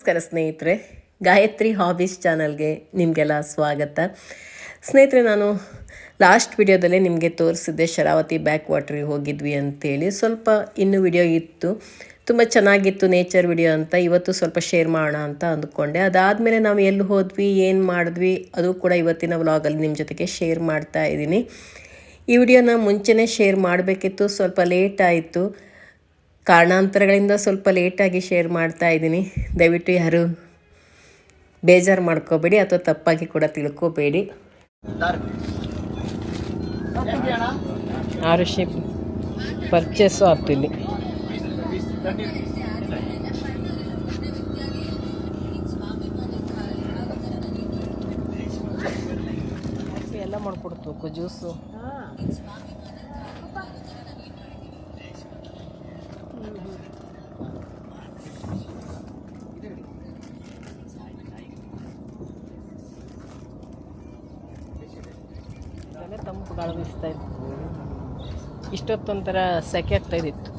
ನಮಸ್ಕಾರ ಸ್ನೇಹಿತರೆ, ಗಾಯತ್ರಿ ಹಾಬೀಸ್ ಚಾನಲ್ಗೆ ನಿಮಗೆಲ್ಲ ಸ್ವಾಗತ. ಸ್ನೇಹಿತರೆ, ನಾನು ಲಾಸ್ಟ್ ವಿಡಿಯೋದಲ್ಲೇ ನಿಮಗೆ ತೋರಿಸಿದ್ದೆ ಶರಾವತಿ ಬ್ಯಾಕ್ ವಾಟ್ರಿಗೆ ಹೋಗಿದ್ವಿ ಅಂತೇಳಿ. ಸ್ವಲ್ಪ ಇನ್ನೂ ವಿಡಿಯೋ ಇತ್ತು, ತುಂಬ ಚೆನ್ನಾಗಿತ್ತು ನೇಚರ್ ವಿಡಿಯೋ ಅಂತ. ಇವತ್ತು ಸ್ವಲ್ಪ ಶೇರ್ ಮಾಡೋಣ ಅಂತ ಅಂದ್ಕೊಂಡೆ. ಅದಾದಮೇಲೆ ನಾವು ಎಲ್ಲಿ ಹೋದ್ವಿ, ಏನು ಮಾಡಿದ್ವಿ, ಅದು ಕೂಡ ಇವತ್ತಿನ ವ್ಲಾಗಲ್ಲಿ ನಿಮ್ಮ ಜೊತೆಗೆ ಶೇರ್ ಮಾಡ್ತಾ ಇದ್ದೀನಿ. ಈ ವಿಡಿಯೋನ ಮುಂಚೆನೇ ಶೇರ್ ಮಾಡಬೇಕಿತ್ತು, ಸ್ವಲ್ಪ ಲೇಟ್ ಆಯಿತು. ಕಾರಣಾಂತರಗಳಿಂದ ಸ್ವಲ್ಪ ಲೇಟಾಗಿ ಶೇರ್ ಮಾಡ್ತಾ ಇದ್ದೀನಿ. ದಯವಿಟ್ಟು ಯಾರು ಬೇಜಾರು ಮಾಡ್ಕೋಬೇಡಿ ಅಥವಾ ತಪ್ಪಾಗಿ ಕೂಡ ತಿಳ್ಕೋಬೇಡಿ. ಆರುಷಿ ಪರ್ಚೇಸು ಆಗ್ತು ಇಲ್ಲಿ. ಎಲ್ಲ ಮಾಡ್ಕೊಡ್ತು ಜ್ಯೂಸು. ತಂಪು ಗಾಳಿ ಬೀಸ್ತಾ ಇತ್ತು. ಇಷ್ಟೊತ್ತೊಂಥರ ಸೆಕೆ ಆಗ್ತಾ ಇದ್ದಿತ್ತು.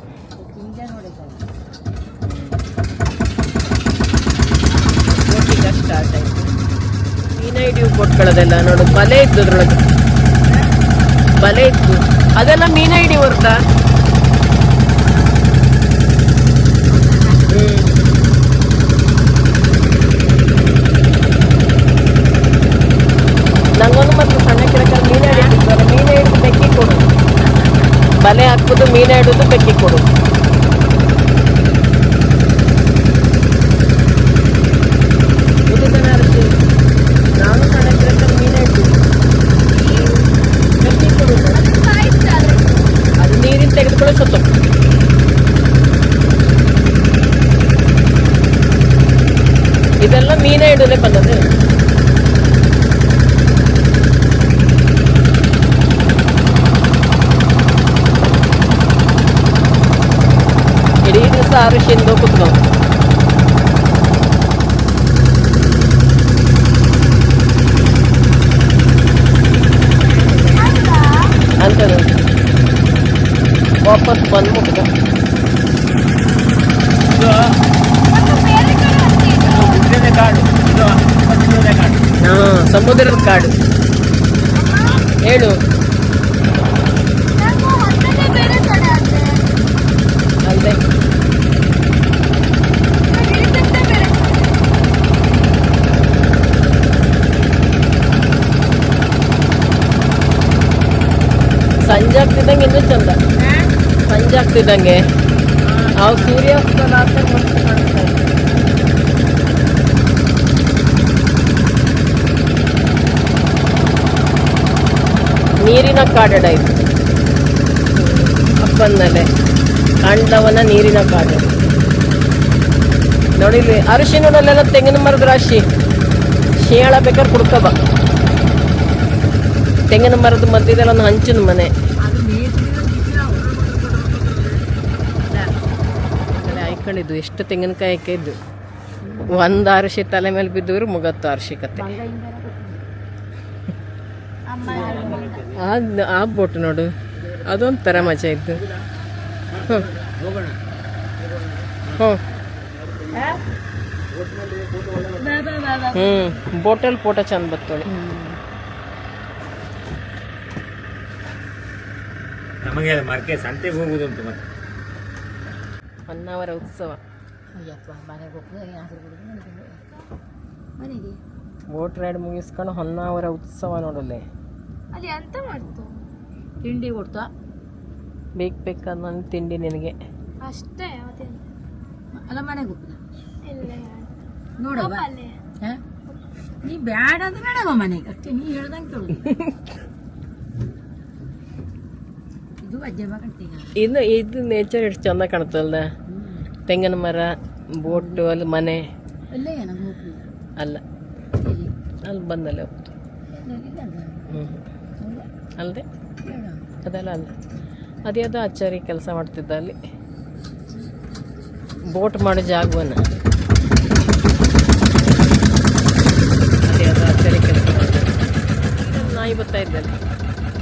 ಬೋಟಿಂಗ್ ಸ್ಟಾರ್ಟ್ ಆಯಿತು. ಮೀನ ಹಿಡಿಯೋ ಬೋಟ್ಗಳದೆಲ್ಲ ನೋಡು, ಬಲೆ ಇದ್ದು ಅದ್ರೊಳಗೆ ಬಲೆ ಇತ್ತು. ಅದೆಲ್ಲ ಮೀನ ಹಿಡಿಯೋರ್ತ. ನಂಗೊಂದು ಮತ್ತು ಸಣ್ಣ ಕಿಡಕ ಮೀನ ಹಿಡಿತಿದ್ವಲ್ಲ, ಮೀನ ಹಿಡಿದು ಬೆಕ್ಕಿ ಕೊಡು, ಬಲೆ ಹಾಕ್ಬೋದು, ಮೀನ ಹಿಡಿದು ಬೆಕ್ಕಿ ಕೊಡು. ನಾನು ಸಣ್ಣ ಕಿಡಕ ಮೀನ ಹಿಡಿದು ಬೆಕ್ಕಿ ಕೊಡು. ಅದು ನೀರಿನ ತೆಗೆದುಕೊಳ್ಳೋ ಸತ್ತು. ಇದೆಲ್ಲ ಮೀನ ಹಿಡೋದೇ ಬಂದದ್ದು. ಇಡೀ ದಿವಸ ಆರುಷಿಂದ ಕೂತ್ಕೊಂಡು ಅಂತದ ವಾಪಸ್ ಬಂದ್ಬಿಟ್ಟ. ಹಾಂ, ಸಮುದ್ರದ ಕಾಡು. ಹೇಳು. ಅಲ್ಲದೆ ಸಂಜೆ ಆಗ್ತಿದ್ದಂಗೆ ಇನ್ನೂ ಚಂದ. ಸಂಜೆ ಆಗ್ತಿದ್ದಂಗೆ ನಾವು ಸೂರ್ಯಾಸ್ತ ರಾತ್ರಿ ಮಸ್ತ್ ಕಾಣಿಸ್ತಾ ಇತ್ತು. ನೀರಿನ ಕಾಡಡ ಇದು. ಅಪ್ಪಂದಲ್ಲೇ ಕಾಂಡವನ ನೀರಿನ ಕಾಡು ನೋಡಿಲಿ. ಅರಿಶಿನಲ್ಲೆಲ್ಲ ತೆಂಗಿನ ಮರದ ರಾಶಿ. ಶಿಯಾಳ ಬೇಕಾದ್ರೆ ಕುಡ್ಕಬ. ತೆಂಗಿನ ಮರದ ಮಧ್ಯದಲ್ಲಿ ಒಂದು ಹಂಚಿನ ಮನೆ. ಆಯ್ಕೊಂಡಿದ್ದು ಎಷ್ಟು ತೆಂಗಿನಕಾಯಿ ಇದ್ದು. ಒಂದು ಅರಿಶಿ ತಲೆ ಮೇಲೆ ಬಿದ್ದವರು ಮುಗತ್ತು ಅರಿಶಿ ಕತೆ. ಆ ಬೋಟ್ ನೋಡು, ಅದೊಂಥರ ಮಜಾ ಇತ್ತು. ಬೋಟಲ್ಲಿ ಫೋಟೋ ಚಂದ ಬರ್ತೋಳಿ. ನಮಗೆ ಮಾರ್ಕೆ ಸಂತೆಗೆ ಹೋಗುದುಂಟು. ಮತ್ತೆ ಹೊನ್ನಾವರ ಉತ್ಸವ. ಬೋಟ್ ರೈಡ್ ಮುಗಿಸ್ಕೊಂಡು ಹೊನ್ನಾವರ ಉತ್ಸವ ನೋಡಲ್ಲೇ. ಅಲ್ಲಿ ಅಂತ ಮಾಡ್ತು ತಿಂಡಿ ಕೊಡ್ತಾ ಬೇಕಾದ ನನ್ನ ತಿಂಡಿ ನಿನಗೆ ಅಷ್ಟೇ. ಅಲ್ಲ ಮನೆಗೆ ಹೋಗ್ತದ ನೋಡವ ನೀ ಬ್ಯಾಡ ಅಂದ್ರೆ ಬೇಡವ ಮನೆಗೆ ಅಷ್ಟೇ. ನೀ ಹೇಳ್ದಂಗೆ ಕೇಳುದು. ಇದು ಅಜ್ಜಮ್ಮ ಕಾಣ್ತೀಗ. ಇದು ನೇಚರ್ ಎಷ್ಟು ಚಂದ ಕಾಣ್ತಲ್ಲ. ತೆಂಗಿನ ಮರ, ಬೋಟು, ಅಲ್ಲಿ ಮನೆ. ಅಲ್ಲೇ ನನಗೆ ಹೋಗ್ತದೆ. ಅಲ್ಲ, ಅಲ್ಲಿ ಬಂದಲ್ಲೇ ಹೋಗ್ತು. ಅಲ್ಲದೆ ಅದೆಲ್ಲ ಅಲ್ಲ. ಅದ್ಯಾವುದೋ ಆಚಾರಿ ಕೆಲಸ ಮಾಡ್ತಿದ್ದ ಅಲ್ಲಿ ಬೋಟ್ ಮಾಡೋ ಜಾಗವನ್ನು. ಅದ್ಯಾವುದೋ ಆಚಾರಿ ಕೆಲಸ ಮಾಡ್ತಿದ್ದ. ನಾಯಿ ಬರ್ತಾ ಇದ್ದಲ್ಲಿ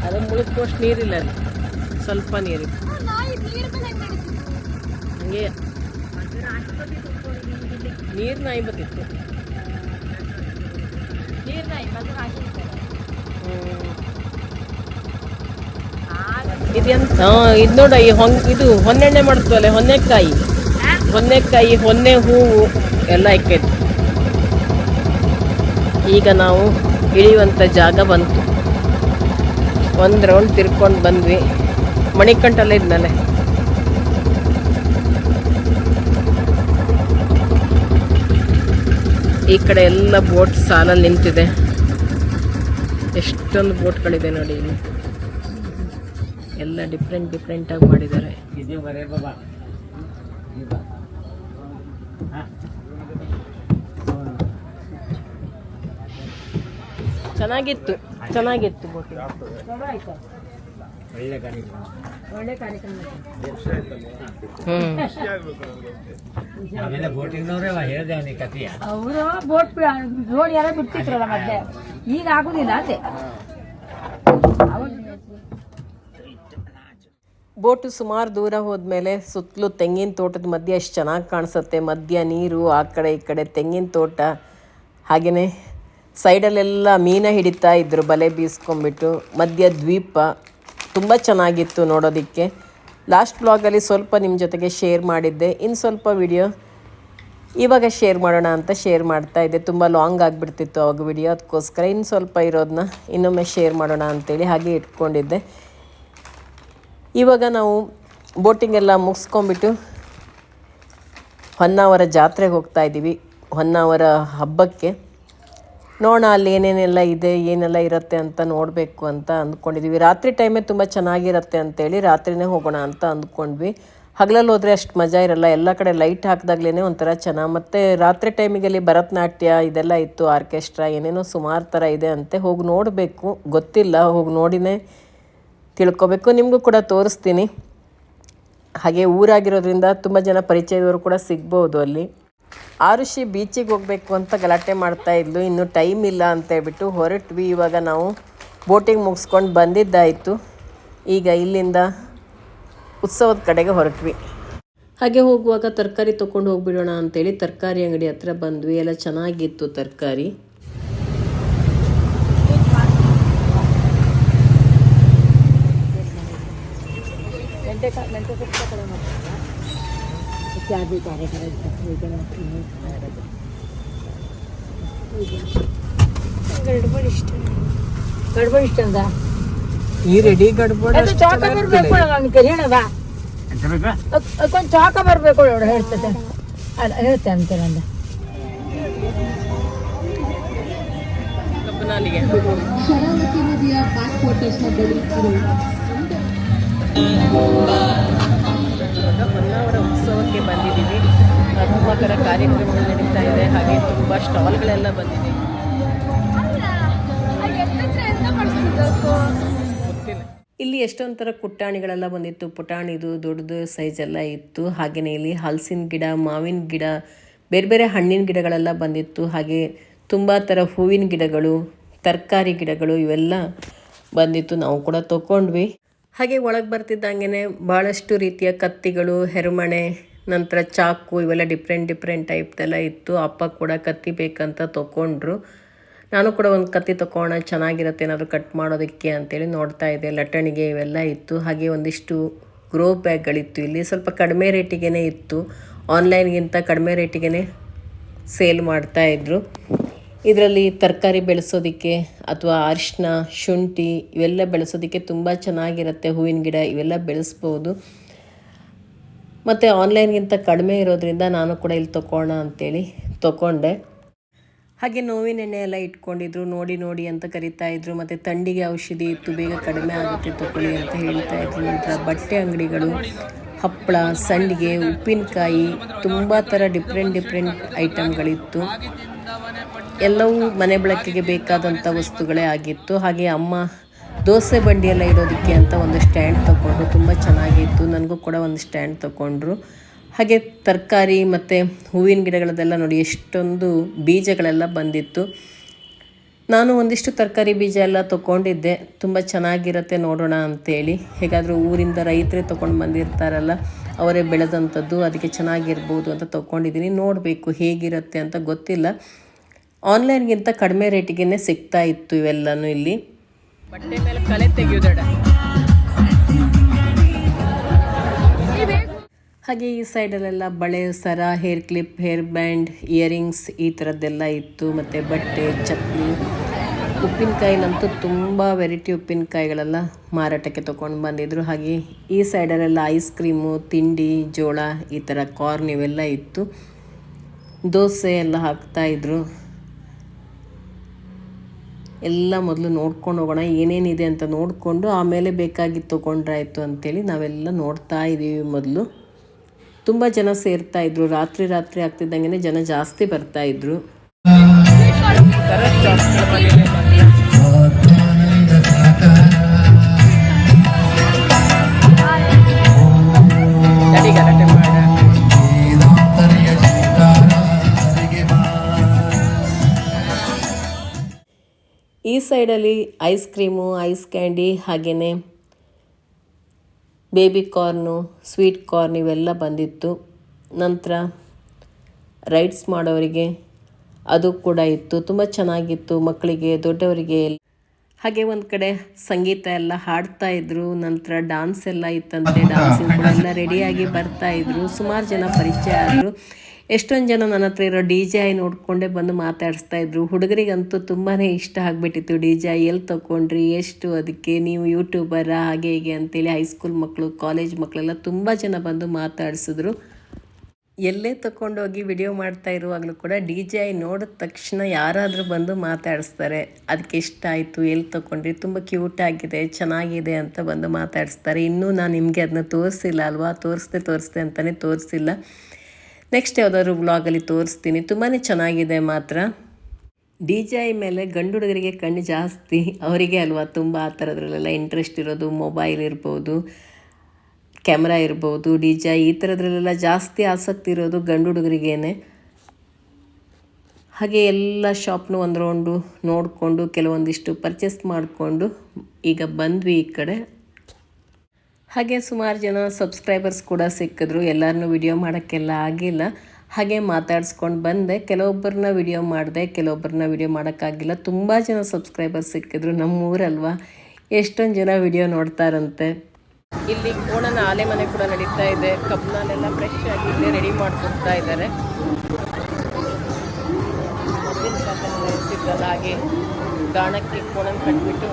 ಅದು ಮುಳುಗೋಷ್ಟು ನೀರಿಲ್ಲ, ಅಲ್ಲಿ ಸ್ವಲ್ಪ ನೀರಿತ್ತು. ಹಂಗೆ ನೀರ್ನಾಯಿ ಬತ್ತಿತ್ತು. ಇದೆಂತ ಇದು ನೋಡ, ಇದು ಹೊನ್ನೆಣ್ಣೆ ಮಾಡ್ತೀವಲ್ಲ, ಹೊನ್ನೆಕಾಯಿ, ಹೊನ್ನೆ ಹೂವು ಎಲ್ಲ ಇಕ್ಕೈತಿ. ಈಗ ನಾವು ಇಳಿಯುವಂಥ ಜಾಗ ಬಂತು. ಒಂದು ರೌಂಡ್ ತಿರ್ಕೊಂಡು ಬಂದ್ವಿ. ಮಣಿಕಂಠಲ್ಲ ಇದ್ಮೇಲೆ ಈ ಕಡೆ ಎಲ್ಲ ಬೋಟ್ ಸಾಲಲ್ಲಿ ನಿಂತಿದೆ. ಎಷ್ಟೊಂದು ಬೋಟ್ಗಳಿದೆ ನೋಡಿ ಇಲ್ಲಿ. ಎಲ್ಲ ಡಿಫ್ರೆಂಟ್ ಆಗಿ ಮಾಡಿದ್ದಾರೆ. ಚೆನ್ನಾಗಿತ್ತು ಬೋಟಿಂಗ್. ಒಳ್ಳೆ ಕಾರ್ಯಕ್ರಮ. ಅವರು ಬೋಟ್ ನೋಡಿ ಯಾರೋ ಬಿಡ್ತಿದ್ರಲ್ಲ ಮತ್ತೆ, ಈಗ ಆಗುದಿಲ್ಲ ಅದೇ. ಬೋಟು ಸುಮಾರು ದೂರ ಹೋದ್ಮೇಲೆ ಸುತ್ತಲೂ ತೆಂಗಿನ ತೋಟದ ಮಧ್ಯೆ ಎಷ್ಟು ಚೆನ್ನಾಗಿ ಕಾಣಿಸುತ್ತೆ. ಮಧ್ಯ ನೀರು, ಆ ಕಡೆ ಈ ಕಡೆ ತೆಂಗಿನ ತೋಟ, ಹಾಗೆಯೇ ಸೈಡಲ್ಲೆಲ್ಲ ಮೀನ ಹಿಡಿತಾ ಇದ್ದರು ಬಲೆ ಬೀಸ್ಕೊಂಡ್ಬಿಟ್ಟು. ಮಧ್ಯ ದ್ವೀಪ ತುಂಬ ಚೆನ್ನಾಗಿತ್ತು ನೋಡೋದಕ್ಕೆ. ಲಾಸ್ಟ್ ಬ್ಲಾಗಲ್ಲಿ ಸ್ವಲ್ಪ ನಿಮ್ಮ ಜೊತೆಗೆ ಶೇರ್ ಮಾಡಿದ್ದೆ. ಇನ್ನು ಸ್ವಲ್ಪ ವಿಡಿಯೋ ಇವಾಗ ಶೇರ್ ಮಾಡೋಣ ಅಂತ ಶೇರ್ ಮಾಡ್ತಾ ಇದ್ದೆ. ತುಂಬ ಲಾಂಗ್ ಆಗಿಬಿಡ್ತಿತ್ತು ಅವಾಗ ವಿಡಿಯೋ, ಅದಕ್ಕೋಸ್ಕರ ಇನ್ನು ಸ್ವಲ್ಪ ಇರೋದನ್ನ ಇನ್ನೊಮ್ಮೆ ಶೇರ್ ಮಾಡೋಣ ಅಂತೇಳಿ ಹಾಗೆ ಇಟ್ಕೊಂಡಿದ್ದೆ. ಇವಾಗ ನಾವು ಬೋಟಿಂಗ್ ಎಲ್ಲ ಮುಗಿಸ್ಕೊಂಡ್ಬಿಟ್ಟು ಹೊನ್ನಾವರ ಜಾತ್ರೆಗೆ ಹೋಗ್ತಾ ಇದ್ದೀವಿ. ಹೊನ್ನಾವರ ಹಬ್ಬಕ್ಕೆ ನೋಡೋಣ ಅಲ್ಲಿ ಏನೇನೆಲ್ಲ ಇದೆ, ಏನೆಲ್ಲ ಇರುತ್ತೆ ಅಂತ ನೋಡಬೇಕು ಅಂತ ಅಂದ್ಕೊಂಡಿದ್ದೀವಿ. ರಾತ್ರಿ ಟೈಮೇ ತುಂಬ ಚೆನ್ನಾಗಿರುತ್ತೆ ಅಂತೇಳಿ ರಾತ್ರಿನೇ ಹೋಗೋಣ ಅಂತ ಅಂದ್ಕೊಂಡ್ವಿ. ಹಗಲಲ್ಲಿ ಹೋದರೆ ಅಷ್ಟು ಮಜಾ ಇರಲ್ಲ, ಎಲ್ಲ ಕಡೆ ಲೈಟ್ ಹಾಕಿದಾಗ್ಲೇ ಒಂಥರ ಚೆನ್ನಾಗಿ. ಮತ್ತು ರಾತ್ರಿ ಟೈಮಿಗಲ್ಲಿ ಭರತನಾಟ್ಯ ಇದೆಲ್ಲ ಇತ್ತು, ಆರ್ಕೆಸ್ಟ್ರಾ ಏನೇನೋ ಸುಮಾರು ಥರ ಇದೆ ಅಂತೆ. ಹೋಗಿ ನೋಡಬೇಕು, ಗೊತ್ತಿಲ್ಲ, ಹೋಗಿ ನೋಡಿನೇ ತಿಳ್ಕೊಬೇಕು. ನಿಮಗೂ ಕೂಡ ತೋರಿಸ್ತೀನಿ. ಹಾಗೆ ಊರಾಗಿರೋದ್ರಿಂದ ತುಂಬ ಜನ ಪರಿಚಯದವರು ಕೂಡ ಸಿಗ್ಬೋದು ಅಲ್ಲಿ. ಆರುಷಿ ಬೀಚಿಗೆ ಹೋಗಬೇಕು ಅಂತ ಗಲಾಟೆ ಮಾಡ್ತಾ ಇದ್ಲು. ಇನ್ನೂ ಟೈಮ್ ಇಲ್ಲ ಅಂತ ಹೇಳ್ಬಿಟ್ಟು ಹೊರಟ್ವಿ. ಇವಾಗ ನಾವು ಬೋಟಿಂಗ್ ಮುಗಿಸ್ಕೊಂಡು ಬಂದಿದ್ದಾಯಿತು. ಈಗ ಇಲ್ಲಿಂದ ಉತ್ಸವದ ಕಡೆಗೆ ಹೊರಟ್ವಿ. ಹಾಗೆ ಹೋಗುವಾಗ ತರಕಾರಿ ತೊಗೊಂಡು ಹೋಗ್ಬಿಡೋಣ ಅಂತೇಳಿ ತರಕಾರಿ ಅಂಗಡಿ ಹತ್ರ ಬಂದ್ವಿ. ಎಲ್ಲ ಚೆನ್ನಾಗಿತ್ತು ತರಕಾರಿ. ಗಡ್ಬಡಿ ಇಷ್ಟ ಅಂದ ಈ ರೆಡಿ ಗಡ್ಬಡಿ ಚಾಕ ಬರ್ಬೇಕು ಹೇಳದ, ಅದಕ್ಕೊಂದು ಚಾಕ ಬರ್ಬೇಕು ಹೇಳ್ತದೆ. ಅಲ್ಲ ಹೇಳ್ತೆ ಅಂತಾರೆ ಅಂದ. ಶರಾವತಿ ನದಿಯ ಬ್ಯಾಕ್ ವಾಟರ್ಸ್ನ ಬಳಿ ಹೊನ್ನಾವರ ಉತ್ಸವಕ್ಕೆ ಬಂದಿದ್ದೀವಿ. ಹಬ್ಬಕರ ಕಾರ್ಯಕ್ರಮಗಳು ನಡೀತಾ ಇದೆ. ಹಾಗೆ ತುಂಬ ಸ್ಟಾಲ್ಗಳೆಲ್ಲ ಬಂದಿದೆ. ಇಲ್ಲಿ ಎಷ್ಟೊಂದು ಥರ ಕುಟ್ಟಾಣಿಗಳೆಲ್ಲ ಬಂದಿತ್ತು. ಪುಟಾಣಿದು ದೊಡ್ಡದು ಸೈಜೆಲ್ಲ ಇತ್ತು. ಹಾಗೆಯೇ ಇಲ್ಲಿ ಹಲಸಿನ ಗಿಡ, ಮಾವಿನ ಗಿಡ, ಬೇರೆ ಬೇರೆ ಹಣ್ಣಿನ ಗಿಡಗಳೆಲ್ಲ ಬಂದಿತ್ತು. ಹಾಗೆ ತುಂಬ ಥರ ಹೂವಿನ ಗಿಡಗಳು, ತರಕಾರಿ ಗಿಡಗಳು ಇವೆಲ್ಲ ಬಂದಿತ್ತು. ನಾವು ಕೂಡ ತೊಗೊಂಡ್ವಿ. ಹಾಗೆ ಒಳಗೆ ಬರ್ತಿದ್ದಂಗೆ ಭಾಳಷ್ಟು ರೀತಿಯ ಕತ್ತಿಗಳು, ಹೆರಮಣೆ, ನಂತರ ಚಾಕು ಇವೆಲ್ಲ ಡಿಫ್ರೆಂಟ್ ಟೈಪ್ದೆಲ್ಲ ಇತ್ತು. ಅಪ್ಪ ಕೂಡ ಕತ್ತಿ ಬೇಕಂತ ತೊಗೊಂಡ್ರು. ನಾನು ಕೂಡ ಒಂದು ಕತ್ತಿ ತೊಗೊಳ್ಳೋಣ, ಚೆನ್ನಾಗಿರುತ್ತೆ ಏನಾದರೂ ಕಟ್ ಮಾಡೋದಕ್ಕೆ ಅಂತೇಳಿ ನೋಡ್ತಾ ಇದ್ದೆ. ಲಟ್ಟಣಿಗೆ ಇವೆಲ್ಲ ಇತ್ತು. ಹಾಗೆ ಒಂದಿಷ್ಟು ಗ್ರೋ ಬ್ಯಾಗ್ಗಳಿತ್ತು. ಇಲ್ಲಿ ಸ್ವಲ್ಪ ಕಡಿಮೆ ರೇಟಿಗೆ ಇತ್ತು. ಆನ್ಲೈನ್ಗಿಂತ ಕಡಿಮೆ ರೇಟಿಗೆ ಸೇಲ್ ಮಾಡ್ತಾಯಿದ್ರು. ಇದರಲ್ಲಿ ತರಕಾರಿ ಬೆಳೆಸೋದಕ್ಕೆ ಅಥವಾ ಅರಿಶಿನ, ಶುಂಠಿ ಇವೆಲ್ಲ ಬೆಳೆಸೋದಕ್ಕೆ ತುಂಬ ಚೆನ್ನಾಗಿರುತ್ತೆ. ಹೂವಿನ ಗಿಡ ಇವೆಲ್ಲ ಬೆಳೆಸ್ಬೋದು. ಮತ್ತು ಆನ್ಲೈನ್ಗಿಂತ ಕಡಿಮೆ ಇರೋದ್ರಿಂದ ನಾನು ಕೂಡ ಇಲ್ಲಿ ತೊಗೊಳ್ಳೋಣ ಅಂತೇಳಿ ತೊಗೊಂಡೆ. ಹಾಗೆ ನೋವಿನ ಎಣ್ಣೆ ಎಲ್ಲ ಇಟ್ಕೊಂಡಿದ್ರು. ನೋಡಿ ಅಂತ ಕರಿತಾಯಿದ್ರು. ಮತ್ತು ಥಂಡಿಗೆ ಔಷಧಿ ಇತ್ತು, ಬೇಗ ಕಡಿಮೆ ಆಗುತ್ತೆ ತೊಗೊಳ್ಳಿ ಅಂತ ಹೇಳ್ತಾಯಿದ್ರು. ನಂತರ ಬಟ್ಟೆ ಅಂಗಡಿಗಳು, ಹಪ್ಪಳ, ಸಂಡಿಗೆ, ಉಪ್ಪಿನಕಾಯಿ, ತುಂಬ ಥರ ಡಿಫ್ರೆಂಟ್ ಐಟಮ್ಗಳಿತ್ತು. ಎಲ್ಲವೂ ಮನೆ ಬಳಕೆಗೆ ಬೇಕಾದಂಥ ವಸ್ತುಗಳೇ ಆಗಿತ್ತು. ಹಾಗೆ ಅಮ್ಮ ದೋಸೆ ಬಂಡಿಯೆಲ್ಲ ಇಡೋದಕ್ಕೆ ಅಂತ ಒಂದು ಸ್ಟ್ಯಾಂಡ್ ತೊಗೊಂಡು ತುಂಬ ಚೆನ್ನಾಗಿತ್ತು. ನನಗೂ ಕೂಡ ಒಂದು ಸ್ಟ್ಯಾಂಡ್ ತೊಗೊಂಡ್ರು. ಹಾಗೆ ತರಕಾರಿ ಮತ್ತು ಹೂವಿನ ಗಿಡಗಳದೆಲ್ಲ ನೋಡಿ ಎಷ್ಟೊಂದು ಬೀಜಗಳೆಲ್ಲ ಬಂದಿತ್ತು. ನಾನು ಒಂದಿಷ್ಟು ತರಕಾರಿ ಬೀಜ ಎಲ್ಲ ತೊಗೊಂಡಿದ್ದೆ. ತುಂಬ ಚೆನ್ನಾಗಿರುತ್ತೆ ನೋಡೋಣ ಅಂತೇಳಿ. ಹೇಗಾದರೂ ಊರಿಂದ ರೈತರೇ ತೊಗೊಂಡು ಬಂದಿರ್ತಾರಲ್ಲ, ಅವರೇ ಬೆಳೆದಂಥದ್ದು, ಅದಕ್ಕೆ ಚೆನ್ನಾಗಿರ್ಬೋದು ಅಂತ ತೊಗೊಂಡಿದ್ದೀನಿ. ನೋಡಬೇಕು ಹೇಗಿರುತ್ತೆ ಅಂತ ಗೊತ್ತಿಲ್ಲ. ಆನ್ಲೈನ್ಗಿಂತ ಕಡಿಮೆ ರೇಟಿಗೆ ಸಿಗ್ತಾ ಇತ್ತು ಇವೆಲ್ಲನೂ ಇಲ್ಲಿ. ಬಟ್ಟೆ ಮೇಲೆ ಕಲೆ ತೆಗೆಯೋದಡ. ಹಾಗೆ ಈ ಸೈಡಲ್ಲೆಲ್ಲ ಬಳೆ, ಸರ, hair clip, hair band, earrings ಈ ಥರದ್ದೆಲ್ಲ ಇತ್ತು. ಮತ್ತು ಬಟ್ಟೆ, ಚಟ್ನಿ, ಉಪ್ಪಿನಕಾಯಿಲಂತೂ ತುಂಬ ವೆರೈಟಿ ಉಪ್ಪಿನಕಾಯಿಗಳೆಲ್ಲ ಮಾರಾಟಕ್ಕೆ ತೊಗೊಂಡು ಬಂದಿದ್ದರು. ಹಾಗೆ ಈ ಸೈಡಲ್ಲೆಲ್ಲ ಐಸ್ ಕ್ರೀಮು, ತಿಂಡಿ, ಜೋಳ, ಈ ಥರ ಕಾರ್ನ್ ಇವೆಲ್ಲ ಇತ್ತು. ದೋಸೆ ಎಲ್ಲ ಹಾಕ್ತಾಯಿದ್ರು. ಎಲ್ಲ ಮೊದಲು ನೋಡ್ಕೊಂಡು ಹೋಗೋಣ, ಏನೇನಿದೆ ಅಂತ ನೋಡಿಕೊಂಡು ಆಮೇಲೆ ಬೇಕಾಗಿತ್ತು ತೊಗೊಂಡ್ರಾಯ್ತು ಅಂಥೇಳಿ ನಾವೆಲ್ಲ ನೋಡ್ತಾ ಇದ್ದೀವಿ. ಮೊದಲು ತುಂಬ ಜನ ಸೇರ್ತಾಯಿದ್ರು. ರಾತ್ರಿ ಆಗ್ತಿದ್ದಂಗೆ ಜನ ಜಾಸ್ತಿ ಬರ್ತಾಯಿದ್ರು. ಈ ಸೈಡಲ್ಲಿ ಐಸ್ ಕ್ರೀಮು, ಐಸ್ ಕ್ಯಾಂಡಿ, ಹಾಗೆಯೇ ಬೇಬಿ ಕಾರ್ನು, ಸ್ವೀಟ್ ಕಾರ್ನ್ ಇವೆಲ್ಲ ಬಂದಿತ್ತು. ನಂತರ ರೈಡ್ಸ್ ಮಾಡೋರಿಗೆ ಅದು ಕೂಡ ಇತ್ತು. ತುಂಬ ಚೆನ್ನಾಗಿತ್ತು, ಮಕ್ಕಳಿಗೆ, ದೊಡ್ಡವರಿಗೆ. ಹಾಗೆ ಒಂದು ಕಡೆ ಸಂಗೀತ ಎಲ್ಲ ಹಾಡ್ತಾಯಿದ್ರು. ನಂತರ ಡ್ಯಾನ್ಸ್ ಎಲ್ಲ ಇತ್ತಂತೆ. ಡ್ಯಾನ್ಸಿಂಗ್ ಕೂಡ ಎಲ್ಲ ರೆಡಿಯಾಗಿ ಬರ್ತಾಯಿದ್ರು. ಸುಮಾರು ಜನ ಪರಿಚಯ ಆದರು. ಎಷ್ಟೊಂದು ಜನ ನನ್ನ ಹತ್ರ ಇರೋ DJI ನೋಡಿಕೊಂಡೇ ಬಂದು ಮಾತಾಡಿಸ್ತಾಯಿದ್ರು. ಹುಡುಗರಿಗಂತೂ ತುಂಬಾ ಇಷ್ಟ ಆಗಿಬಿಟ್ಟಿತ್ತು. DJI ಎಲ್ಲಿ ತೊಗೊಂಡ್ರಿ, ಎಷ್ಟು, ಅದಕ್ಕೆ ನೀವು ಯೂಟ್ಯೂಬರ, ಹಾಗೆ ಹೀಗೆ ಅಂತೇಳಿ ಹೈಸ್ಕೂಲ್ ಮಕ್ಕಳು, ಕಾಲೇಜ್ ಮಕ್ಕಳೆಲ್ಲ ತುಂಬ ಜನ ಬಂದು ಮಾತಾಡಿಸಿದ್ರು. ಎಲ್ಲೇ ತೊಗೊಂಡೋಗಿ ವಿಡಿಯೋ ಮಾಡ್ತಾ ಇರುವಾಗಲೂ ಕೂಡ DJI ನೋಡಿದ ತಕ್ಷಣ ಯಾರಾದರೂ ಬಂದು ಮಾತಾಡಿಸ್ತಾರೆ. ಅದಕ್ಕೆ ಇಷ್ಟ ಆಯಿತು, ಎಲ್ಲಿ ತೊಗೊಂಡ್ರಿ, ತುಂಬ ಕ್ಯೂಟ್ ಆಗಿದೆ, ಚೆನ್ನಾಗಿದೆ ಅಂತ ಬಂದು ಮಾತಾಡಿಸ್ತಾರೆ. ಇನ್ನೂ ನಾನು ನಿಮಗೆ ಅದನ್ನ ತೋರಿಸಿಲ್ಲ ಅಲ್ವಾ, ತೋರಿಸ್ದೆ ಅಂತಲೇ ತೋರಿಸಿಲ್ಲ. ನೆಕ್ಸ್ಟ್ ಯಾವುದಾದ್ರು ವ್ಲಾಗಲ್ಲಿ ತೋರಿಸ್ತೀನಿ. ತುಂಬಾ ಚೆನ್ನಾಗಿದೆ ಮಾತ್ರ. DJI ಮೇಲೆ ಗಂಡು ಹುಡುಗರಿಗೆ ಕಣ್ಣು ಜಾಸ್ತಿ. ಅವರಿಗೆ ಅಲ್ವಾ ತುಂಬ ಆ ಥರದ್ರಲ್ಲೆಲ್ಲ ಇಂಟ್ರೆಸ್ಟ್ ಇರೋದು. ಮೊಬೈಲ್ ಇರ್ಬೋದು, ಕ್ಯಾಮ್ರಾ ಇರ್ಬೋದು, DJI ಈ ಥರದ್ರಲ್ಲೆಲ್ಲ ಜಾಸ್ತಿ ಆಸಕ್ತಿ ಇರೋದು ಗಂಡು ಹುಡುಗರಿಗೇನೆ. ಹಾಗೆ ಎಲ್ಲ ಶಾಪ್ನು ಒಂದು ರೌಂಡು ನೋಡಿಕೊಂಡು ಕೆಲವೊಂದಿಷ್ಟು ಪರ್ಚೇಸ್ ಮಾಡಿಕೊಂಡು ಈಗ ಬಂದ್ವಿ ಈ ಕಡೆ. ಹಾಗೆ ಸುಮಾರು ಜನ ಸಬ್ಸ್ಕ್ರೈಬರ್ಸ್ ಕೂಡ ಸಿಕ್ಕಿದ್ರು. ಎಲ್ಲರನ್ನೂ ವಿಡಿಯೋ ಮಾಡೋಕ್ಕೆಲ್ಲ ಆಗಿಲ್ಲ. ಹಾಗೆ ಮಾತಾಡ್ಸ್ಕೊಂಡು ಬಂದೆ. ಕೆಲವೊಬ್ಬರನ್ನ ವಿಡಿಯೋ ಮಾಡಿದೆ, ಕೆಲವೊಬ್ಬರನ್ನ ವಿಡಿಯೋ ಮಾಡೋಕ್ಕಾಗಿಲ್ಲ. ತುಂಬ ಜನ ಸಬ್ಸ್ಕ್ರೈಬರ್ಸ್ ಸಿಕ್ಕಿದ್ರು. ನಮ್ಮೂರಲ್ವಾ, ಎಷ್ಟೊಂದು ಜನ ವಿಡಿಯೋ ನೋಡ್ತಾರಂತೆ. ಇಲ್ಲಿ ಕೋಣನ ಆಲೆ ಮನೆ ಕೂಡ ನಡೀತಾ ಇದೆ. ಕಬ್ನಲ್ಲೆಲ್ಲ ಫ್ರೆಶ್ ಆಗಿ ಇಲ್ಲೇ ರೆಡಿ ಮಾಡ್ಕೊಡ್ತಾ ಇದ್ದಾರೆ. ಹಾಗೆ ಗಾಣಕ್ಕೆ ಕೋಣನ ಕಟ್ಬಿಟ್ಟು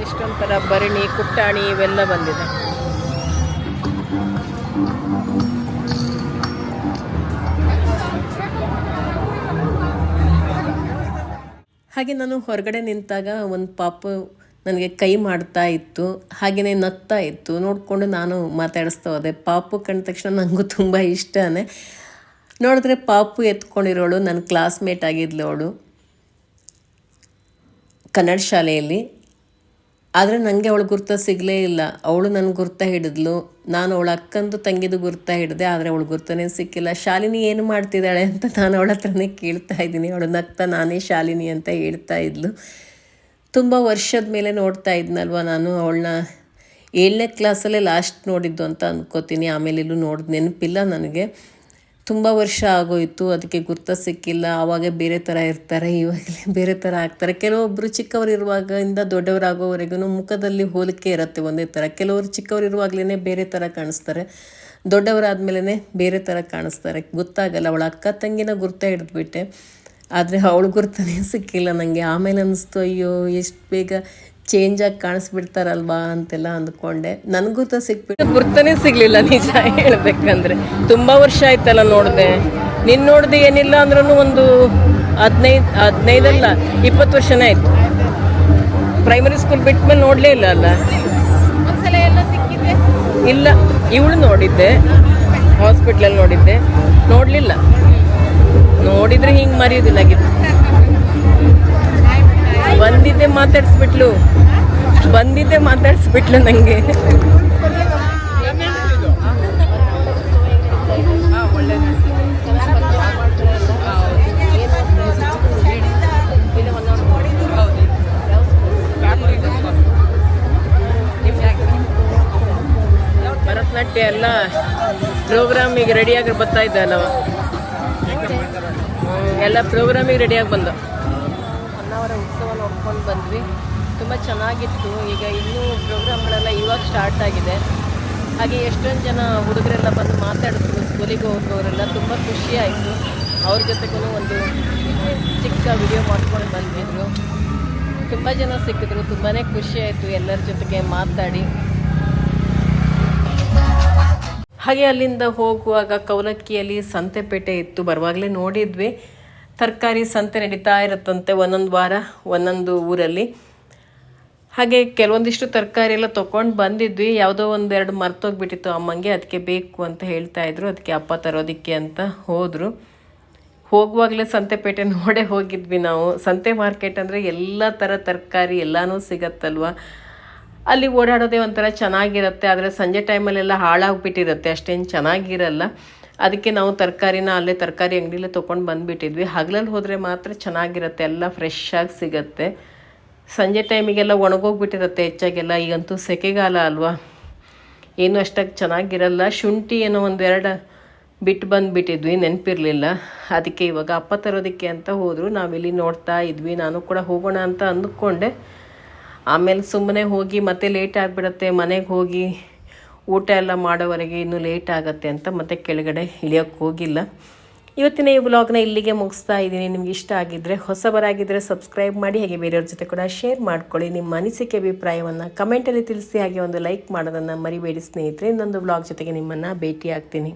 ಎಷ್ಟೊಂಥರ ಭರಣಿ, ಕುಟ್ಟಾಣಿ ಇವೆಲ್ಲ ಬಂದಿದೆ. ಹಾಗೆ ನಾನು ಹೊರಗಡೆ ನಿಂತಾಗ ಒಂದು ಪಾಪು ನನಗೆ ಕೈ ಮಾಡ್ತಾ ಇತ್ತು, ಹಾಗೆಯೇ ನಗ್ತಾ ಇತ್ತು. ನೋಡಿಕೊಂಡು ನಾನು ಮಾತಾಡಿಸ್ತಾ ಹೋದೆ. ಪಾಪು ಕಂಡ ತಕ್ಷಣ ನನಗೂ ತುಂಬ ಇಷ್ಟನೇ. ನೋಡಿದ್ರೆ ಪಾಪು ಎತ್ಕೊಂಡಿರೋಳು ನನ್ನ ಕ್ಲಾಸ್ಮೇಟ್ ಆಗಿದ್ಲು. ಅವಳು ಕನ್ನಡ ಶಾಲೆಯಲ್ಲಿ. ಆದರೆ ನನಗೆ ಅವಳು ಗುರ್ತ ಸಿಗಲೇ ಇಲ್ಲ. ಅವಳು ನನ್ನ ಗುರ್ತ ಹಿಡಿದ್ಲು. ನಾನು ಅವಳ ಅಕ್ಕಂದು ತಂಗಿದು ಗುರ್ತ ಹಿಡಿದೆ, ಆದರೆ ಅವಳು ಗುರ್ತನೇ ಸಿಕ್ಕಿಲ್ಲ. ಶಾಲಿನಿ ಏನು ಮಾಡ್ತಿದ್ದಾಳೆ ಅಂತ ನಾನು ಅವಳ ಹತ್ರನೇ ಕೇಳ್ತಾ ಇದ್ದೀನಿ. ಅವಳು ನಗ್ತಾ ನಾನೇ ಶಾಲಿನಿ ಅಂತ ಹೇಳ್ತಾ ಇದ್ಲು. ತುಂಬ ವರ್ಷದ ಮೇಲೆ ನೋಡ್ತಾ ಇದ್ನಲ್ವ ನಾನು ಅವಳನ್ನ. 7ನೇ ಕ್ಲಾಸಲ್ಲೇ ಲಾಸ್ಟ್ ನೋಡಿದ್ದು ಅಂತ ಅಂದ್ಕೋತೀನಿ. ಆಮೇಲೆ ಎಲ್ಲೂ ನೆನಪಿಲ್ಲ ನನಗೆ. ತುಂಬ ವರ್ಷ ಆಗೋಯಿತು, ಅದಕ್ಕೆ ಗುರ್ತ ಸಿಕ್ಕಿಲ್ಲ. ಆವಾಗ ಬೇರೆ ಥರ ಇರ್ತಾರೆ, ಇವಾಗಲೇ ಬೇರೆ ಥರ ಆಗ್ತಾರೆ. ಕೆಲವೊಬ್ಬರು ಚಿಕ್ಕವರಿರುವಾಗಿಂದ ದೊಡ್ಡವರಾಗೋವರೆಗೂ ಮುಖದಲ್ಲಿ ಹೋಲಿಕೆ ಇರುತ್ತೆ ಒಂದೇ ಥರ. ಕೆಲವರು ಚಿಕ್ಕವರಿರುವಾಗಲೇ ಬೇರೆ ಥರ ಕಾಣಿಸ್ತಾರೆ, ದೊಡ್ಡವರಾದ್ಮೇಲೆ ಬೇರೆ ಥರ ಕಾಣಿಸ್ತಾರೆ. ಗೊತ್ತಾಗಲ್ಲ. ಅವಳ ಅಕ್ಕ ತಂಗಿನ ಗುರ್ತ ಹಿಡಿದ್ಬಿಟ್ಟೆ, ಆದರೆ ಅವಳು ಗುರ್ತನೇ ಸಿಕ್ಕಿಲ್ಲ ನನಗೆ. ಆಮೇಲೆ ಅನ್ನಿಸ್ತು, ಅಯ್ಯೋ ಎಷ್ಟು ಬೇಗ ಚೇಂಜ್ ಆಗಿ ಕಾಣಿಸ್ಬಿಡ್ತಾರಲ್ವಾ ಅಂತೆಲ್ಲ ಅಂದ್ಕೊಂಡೆ. ನನಗೂ ಸಿಕ್ಬಿಟ್ಟು ಗುರ್ತನೇ ಸಿಗಲಿಲ್ಲ ನಿಜ ಹೇಳಬೇಕಂದ್ರೆ. ತುಂಬ ವರ್ಷ ಆಯ್ತಲ್ಲ ನೋಡಿದೆ. ನಿನ್ನ ನೋಡಿದೆ ಏನಿಲ್ಲ ಅಂದ್ರೂ ಒಂದು 15 20 ವರ್ಷನೇ ಆಯಿತು. ಪ್ರೈಮರಿ ಸ್ಕೂಲ್ ಬಿಟ್ಟ ಮೇಲೆ ನೋಡಲೇ ಇಲ್ಲ ಅಲ್ಲ. ಇಲ್ಲ, ಇವಳು ನೋಡಿದ್ದೆ, ಹಾಸ್ಪಿಟ್ಲಲ್ಲಿ ನೋಡಿದ್ದೆ, ನೋಡಲಿಲ್ಲ. ನೋಡಿದರೆ ಹಿಂಗೆ ಮರೆಯೋದಿಲ್ಲಾಗಿತ್ತು. ಬಂದಿದ್ದೆ ಮಾತಾಡಿಸ್ಬಿಟ್ಲು ನನಗೆ. ಎಲ್ಲ ಪ್ರೋಗ್ರಾಮಿಗೆ ರೆಡಿಯಾಗಿ ಬರ್ತಾ ಇದ್ದಲ್ಲವ ಎಲ್ಲ ಪ್ರೋಗ್ರಾಮಿಗೆ ರೆಡಿಯಾಗಿ ಬಂದ. ಹೊನ್ನಾವರ ಉತ್ಸವ ನೋಡ್ಕೊಂಡು ಬಂದ್ವಿ. ತುಂಬ ಚೆನ್ನಾಗಿತ್ತು. ಈಗ ಇನ್ನೂ ಪ್ರೋಗ್ರಾಮ್ಗಳೆಲ್ಲ ಇವಾಗ ಸ್ಟಾರ್ಟ್ ಆಗಿದೆ. ಹಾಗೆ ಎಷ್ಟೊಂದು ಜನ ಹುಡುಗರೆಲ್ಲ ಬಂದು ಮಾತಾಡಿದ್ರು, ಸ್ಕೂಲಿಗೆ ಹೋಗೋರೆಲ್ಲ. ತುಂಬ ಖುಷಿ ಆಯಿತು. ಅವ್ರ ಜೊತೆಗೂ ಒಂದು ಚಿಕ್ಕ ವಿಡಿಯೋ ಮಾಡ್ಕೊಂಡು ಬಂದಿದ್ರು. ತುಂಬ ಜನ ಸಿಕ್ಕಿದ್ರು. ತುಂಬಾ ಖುಷಿ ಆಯಿತು ಎಲ್ಲರ ಜೊತೆಗೆ ಮಾತಾಡಿ. ಹಾಗೆ ಅಲ್ಲಿಂದ ಹೋಗುವಾಗ ಕೌಲಕ್ಕಿಯಲ್ಲಿ ಸಂತೆಪೇಟೆ ಇತ್ತು. ಬರುವಾಗಲೇ ನೋಡಿದ್ವಿ. ತರಕಾರಿ ಸಂತೆ ನಡೀತಾ ಇರುತ್ತಂತೆ ಒಂದೊಂದು ವಾರ ಒಂದೊಂದು ಊರಲ್ಲಿ. ಹಾಗೆ ಕೆಲವೊಂದಿಷ್ಟು ತರಕಾರಿ ಎಲ್ಲ ತೊಗೊಂಡು ಬಂದಿದ್ವಿ. ಯಾವುದೋ ಒಂದೆರಡು ಮರ್ತೋಗ್ಬಿಟ್ಟಿತ್ತು ಅಮ್ಮಂಗೆ. ಅದಕ್ಕೆ ಬೇಕು ಅಂತ ಹೇಳ್ತಾಯಿದ್ರು. ಅದಕ್ಕೆ ಅಪ್ಪ ತರೋದಕ್ಕೆ ಅಂತ ಹೋದರು. ಹೋಗುವಾಗಲೇ ಸಂತೆಪೇಟೆ ನೋಡೇ ಹೋಗಿದ್ವಿ ನಾವು. ಸಂತೆ ಮಾರ್ಕೆಟ್ ಅಂದರೆ ಎಲ್ಲ ಥರ ತರಕಾರಿ ಎಲ್ಲನೂ ಸಿಗತ್ತಲ್ವ. ಅಲ್ಲಿ ಓಡಾಡೋದೇ ಒಂಥರ ಚೆನ್ನಾಗಿರುತ್ತೆ. ಆದರೆ ಸಂಜೆ ಟೈಮಲ್ಲೆಲ್ಲ ಹಾಳಾಗ್ಬಿಟ್ಟಿರುತ್ತೆ, ಅಷ್ಟೇನು ಚೆನ್ನಾಗಿರಲ್ಲ. ಅದಕ್ಕೆ ನಾವು ತರಕಾರಿನ ಅಲ್ಲೇ ತರಕಾರಿ ಅಂಗಡಿಲೇ ತೊಗೊಂಡು ಬಂದುಬಿಟ್ಟಿದ್ವಿ. ಹಗಲಲ್ಲಿ ಹೋದರೆ ಮಾತ್ರ ಚೆನ್ನಾಗಿರುತ್ತೆ, ಎಲ್ಲ ಫ್ರೆಶ್ ಆಗಿ ಸಿಗುತ್ತೆ. ಸಂಜೆ ಟೈಮಿಗೆಲ್ಲ ಒಣಗೋಗ್ಬಿಟ್ಟಿರುತ್ತೆ ಹೆಚ್ಚಾಗೆಲ್ಲ. ಈಗಂತೂ ಸೆಕೆಗಾಲ ಅಲ್ವಾ, ಏನು ಅಷ್ಟಾಗಿ ಚೆನ್ನಾಗಿರಲ್ಲ. ಶುಂಠಿ ಏನೋ ಒಂದೆರಡು ಬಿಟ್ಟು ಬಂದುಬಿಟ್ಟಿದ್ವಿ, ನೆನಪಿರಲಿಲ್ಲ. ಅದಕ್ಕೆ ಇವಾಗ ಅಪ್ಪ ತರೋದಕ್ಕೆ ಅಂತ ಹೋದರು. ನಾವಿಲ್ಲಿ ನೋಡ್ತಾ ಇದ್ವಿ. ನಾನು ಕೂಡ ಹೋಗೋಣ ಅಂತ ಅಂದ್ಕೊಂಡೆ. ಆಮೇಲೆ ಸುಮ್ಮನೆ ಹೋಗಿ ಮತ್ತೆ ಲೇಟ್ ಆಗಿಬಿಡುತ್ತೆ. ಮನೆಗೆ ಹೋಗಿ ಊಟ ಎಲ್ಲ ಮಾಡೋವರೆಗೆ ಇನ್ನೂ ಲೇಟ್ ಆಗುತ್ತೆ ಅಂತ ಮತ್ತೆ ಕೆಳಗಡೆ ಇಳಿಯೋಕ್ಕೆ ಹೋಗಿಲ್ಲ. ಇವತ್ತಿನ ಈ ವ್ಲಾಗ್ನ ಇಲ್ಲಿಗೆ ಮುಗಿಸ್ತಾ ಇದ್ದೀನಿ. ನಿಮ್ಗೆ ಇಷ್ಟ ಆಗಿದ್ದರೆ, ಹೊಸಬರಾಗಿದ್ದರೆ ಸಬ್ಸ್ಕ್ರೈಬ್ ಮಾಡಿ. ಹಾಗೆ ಬೇರೆಯವ್ರ ಜೊತೆ ಕೂಡ ಶೇರ್ ಮಾಡ್ಕೊಳ್ಳಿ. ನಿಮ್ಮ ಅನಿಸಿಕೆ ಅಭಿಪ್ರಾಯವನ್ನು ಕಮೆಂಟಲ್ಲಿ ತಿಳಿಸಿ. ಹಾಗೆ ಒಂದು ಲೈಕ್ ಮಾಡೋದನ್ನು ಮರಿಬೇಡಿ ಸ್ನೇಹಿತರೆ. ಇನ್ನೊಂದು ವ್ಲಾಗ್ ಜೊತೆಗೆ ನಿಮ್ಮನ್ನು ಭೇಟಿ ಆಗ್ತೀನಿ.